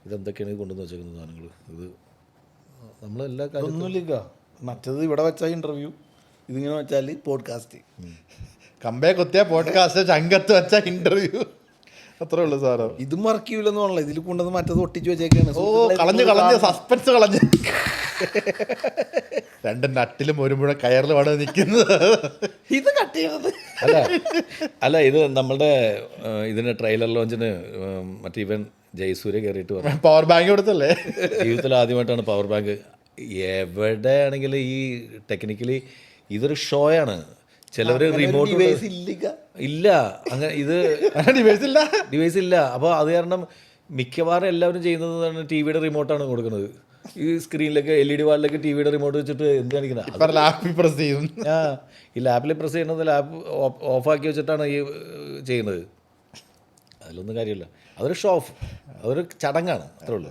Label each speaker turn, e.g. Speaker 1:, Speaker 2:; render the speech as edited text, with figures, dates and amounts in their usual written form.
Speaker 1: ഇതെന്തൊക്കെയാണ് ഈ കൊണ്ടുവന്ന് വെച്ചേക്കുന്ന സാധനങ്ങൾ. ഇത് നമ്മളെല്ലാ കാര്യവും
Speaker 2: ഒന്നുമില്ല. മറ്റത് ഇവിടെ വെച്ചാൽ ഇൻ്റർവ്യൂ, ഇതിങ്ങനെ വെച്ചാൽ പോഡ്കാസ്റ്റ്.
Speaker 3: കമ്പേ കുത്തിയ പോഡ്കാസ്റ്റ്, ചങ്കത്ത് വെച്ച ഇൻ്റർവ്യൂ, അത്രേ ഉള്ളൂ സാറോ.
Speaker 2: ഇതും മറക്കൂലെന്ന് പറഞ്ഞില്ല, ഇതിൽ കൊണ്ടുവന്ന് മറ്റത് ഒട്ടിച്ച് വെച്ചേക്കാണ്.
Speaker 3: ഓ കളഞ്ഞ് സസ്പെൻസ് കളഞ്ഞ്. രണ്ട് നട്ടിലും ഒരു മുഴ കയറിലുമാണ് നിൽക്കുന്നത്.
Speaker 2: ഇത് കട്ട് ചെയ്യണത്
Speaker 1: അല്ല ഇത് നമ്മളുടെ ഇതിന് ട്രെയിലർ ലോഞ്ചിന് മറ്റേ ഇവൻ ജയസൂര്യ കയറിയിട്ട് പറഞ്ഞു
Speaker 3: പവർ ബാങ്ക് കൊടുത്തല്ലേ.
Speaker 1: ജീവിതത്തിൽ ആദ്യമായിട്ടാണ് പവർ ബാങ്ക്. എവിടെയാണെങ്കിലും ഈ ടെക്നിക്കലി ഇതൊരു ഷോയാണ്. ചിലവർ റിമോട്ട് ഇല്ല, അങ്ങനെ ഇത് ഡിവൈസ് ഇല്ല. അപ്പോൾ അത് കാരണം മിക്കവാറും എല്ലാവരും ചെയ്യുന്നത് ടി വിയുടെ റിമോട്ടാണ് കൊടുക്കുന്നത്. ഈ സ്ക്രീനിലേക്ക് LED വാളിലേക്ക് ടി വിയുടെ റിമോട്ട് വെച്ചിട്ട് എന്ത് കാണിക്കുന്നത്?
Speaker 3: ലാപ്പിൽ പ്രസ് ചെയ്യും.
Speaker 1: ഈ ലാപ്പിൽ പ്രസ് ചെയ്യുന്നത് ലാപ്പ് ഓഫാക്കി വെച്ചിട്ടാണ് ഈ ചെയ്യുന്നത്. അതിലൊന്നും കാര്യമില്ല. അതൊരു ഷോ ഓഫ്, അതൊരു ചടങ്ങാണ്, അത്രേ ഉള്ളൂ.